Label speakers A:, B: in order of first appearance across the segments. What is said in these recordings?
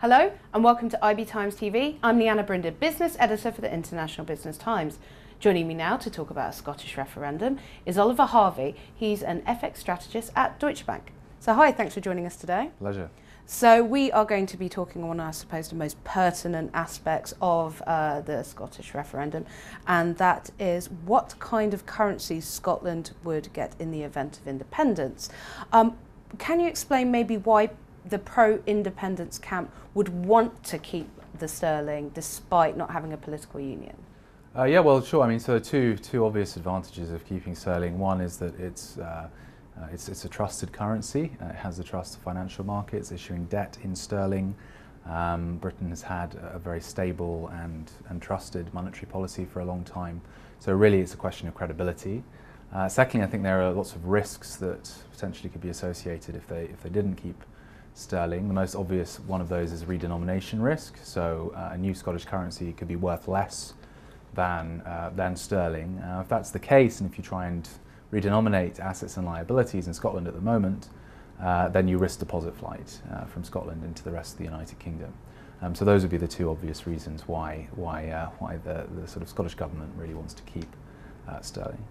A: Hello and welcome to IBTimes TV. I'm Leanna Brinder, Business Editor for the International Business Times. Joining me now to talk about a Scottish referendum is Oliver Harvey. He's an FX strategist at Deutsche Bank. So hi, thanks for joining us today.
B: Pleasure.
A: So we are going to be talking on, I suppose, the most pertinent aspects of the Scottish referendum, and that is what kind of currency Scotland would get in the event of independence. Can you explain maybe why the pro-independence camp would want to keep the sterling despite not having a political union?
B: Yeah, well, sure. I mean, so two obvious advantages of keeping sterling. One is that it's a trusted currency. It has the trust of financial markets, issuing debt in sterling. Britain has had a very stable and trusted monetary policy for a long time. So really, it's a question of credibility. Secondly, I think there are lots of risks that potentially could be associated if they didn't keep sterling. The most obvious one of those is redenomination risk. So a new Scottish currency could be worth less than sterling. If that's the case, and if you try and redenominate assets and liabilities in Scotland at the moment, then you risk deposit flight from Scotland into the rest of the United Kingdom. So those would be the two obvious reasons why the sort of Scottish government really wants to keep sterling.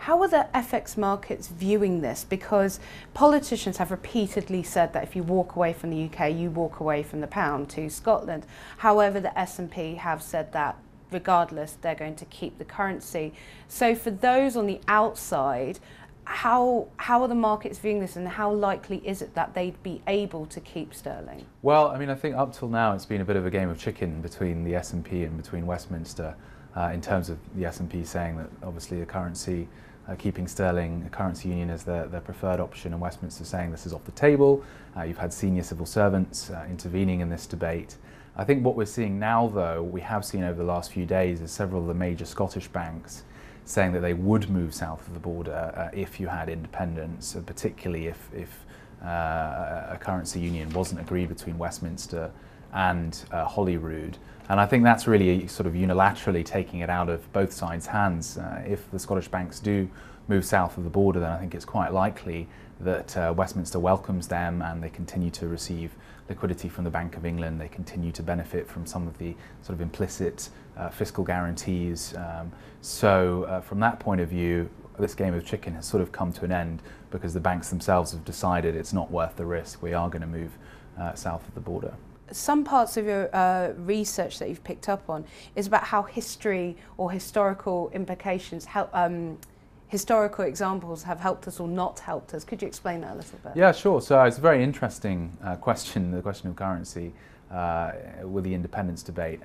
A: How are the FX markets viewing this? Because politicians have repeatedly said that if you walk away from the UK, you walk away from the pound to Scotland. However, the S&P have said that regardless, they're going to keep the currency. So for those on the outside, how are the markets viewing this, and how likely is it that they'd be able to keep sterling?
B: Well, I mean, I think up till now it's been a bit of a game of chicken between the S&P and between Westminster, in terms of the S&P saying that obviously the currency, keeping sterling, a currency union is their preferred option, and Westminster saying this is off the table. You've had senior civil servants intervening in this debate. I think what we're seeing now, though, we have seen over the last few days, is several of the major Scottish banks saying that they would move south of the border if you had independence, particularly if a currency union wasn't agreed between Westminster and Holyrood. And I think that's really sort of unilaterally taking it out of both sides' hands. If the Scottish banks do move south of the border, then I think it's quite likely that Westminster welcomes them and they continue to receive liquidity from the Bank of England. They continue to benefit from some of the sort of implicit fiscal guarantees. So from that point of view, this game of chicken has sort of come to an end because the banks themselves have decided it's not worth the risk. We are going to move south of the border.
A: Some parts of your research that you've picked up on is about how history or historical implications help, historical examples have helped us or not helped us. Could you explain that a little bit?
B: Yeah, sure. So it's a very interesting question, the question of currency with the independence debate.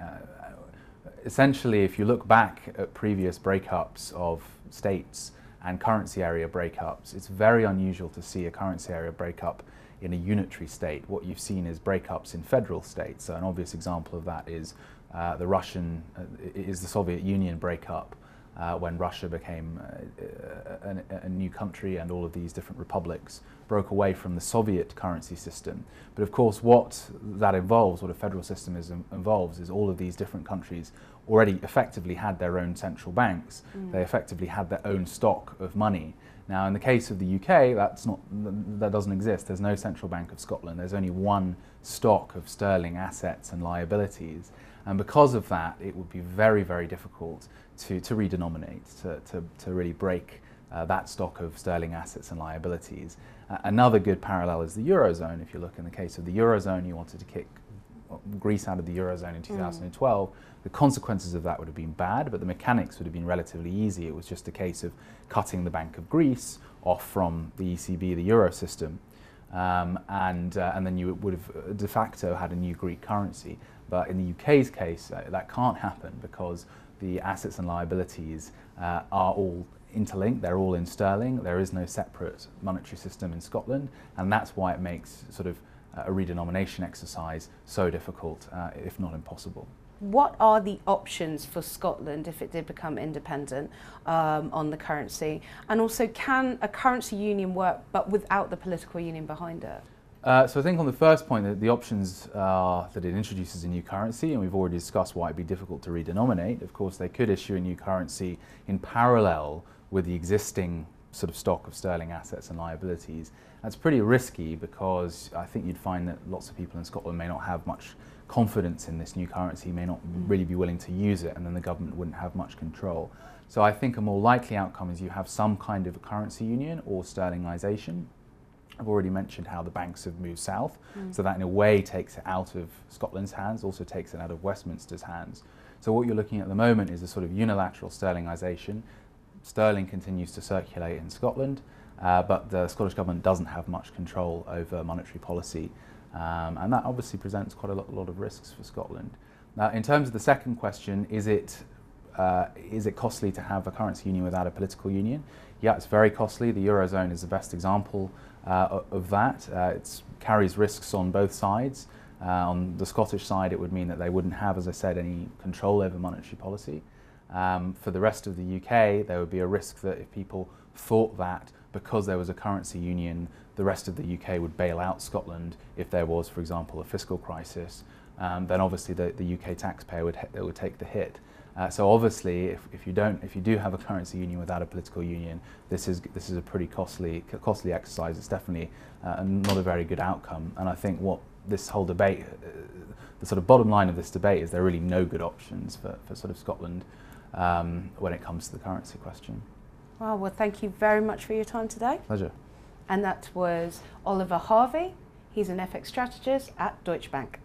B: Essentially, if you look back at previous breakups of states and currency area breakups, it's very unusual to see a currency area breakup in a unitary state. What you've seen is breakups in federal states. So an obvious example of that is the Soviet Union breakup when Russia became a new country and all of these different republics broke away from the Soviet currency system. But of course what that involves, what a federal system involves, is all of these different countries already effectively had their own central banks. They effectively had their own stock of money. Now, in the case of the UK, that doesn't exist. There's no central bank of Scotland. There's only one stock of sterling assets and liabilities. And because of that, it would be very, very difficult to redenominate, to really break that stock of sterling assets and liabilities. Another good parallel is the Eurozone. If you look in the case of the Eurozone, you wanted to kick Greece out of the Eurozone in 2012. The consequences of that would have been bad, but the mechanics would have been relatively easy. It was just a case of cutting the Bank of Greece off from the ECB, the Euro system, and then you would have de facto had a new Greek currency. But in the UK's case, that can't happen because the assets and liabilities are all interlinked. They're all in sterling. There is no separate monetary system in Scotland, and that's why it makes sort of a redenomination exercise so difficult, if not impossible.
A: What are the options for Scotland if it did become independent on the currency? And also, can a currency union work but without the political union behind it?
B: So I think on the first point, the options are that it introduces a new currency, and we've already discussed why it'd be difficult to redenominate. Of course, they could issue a new currency in parallel with the existing sort of stock of sterling assets and liabilities. That's pretty risky because I think you'd find that lots of people in Scotland may not have much confidence in this new currency, may not really be willing to use it, and then the government wouldn't have much control. So I think a more likely outcome is you have some kind of a currency union or sterlingization. I've already mentioned how the banks have moved south, so that in a way takes it out of Scotland's hands, also takes it out of Westminster's hands. So what you're looking at the moment is a sort of unilateral sterlingization. Sterling continues to circulate in Scotland, but the Scottish Government doesn't have much control over monetary policy, and that obviously presents quite a lot of risks for Scotland. Now, in terms of the second question, is it costly to have a currency union without a political union? Yeah, it's very costly. The Eurozone is the best example of that. It carries risks on both sides. On the Scottish side, it would mean that they wouldn't have, as I said, any control over monetary policy. For the rest of the UK, there would be a risk that if people thought that because there was a currency union, the rest of the UK would bail out Scotland if there was, for example, a fiscal crisis, then obviously the UK taxpayer would take the hit. So obviously, if you do have a currency union without a political union, this is a pretty costly exercise. It's definitely not a very good outcome. And I think what this whole debate, the sort of bottom line of this debate, is there are really no good options for sort of Scotland when it comes to the currency question.
A: Well, thank you very much for your time today.
B: Pleasure.
A: And that was Oliver Harvey. He's an FX strategist at Deutsche Bank.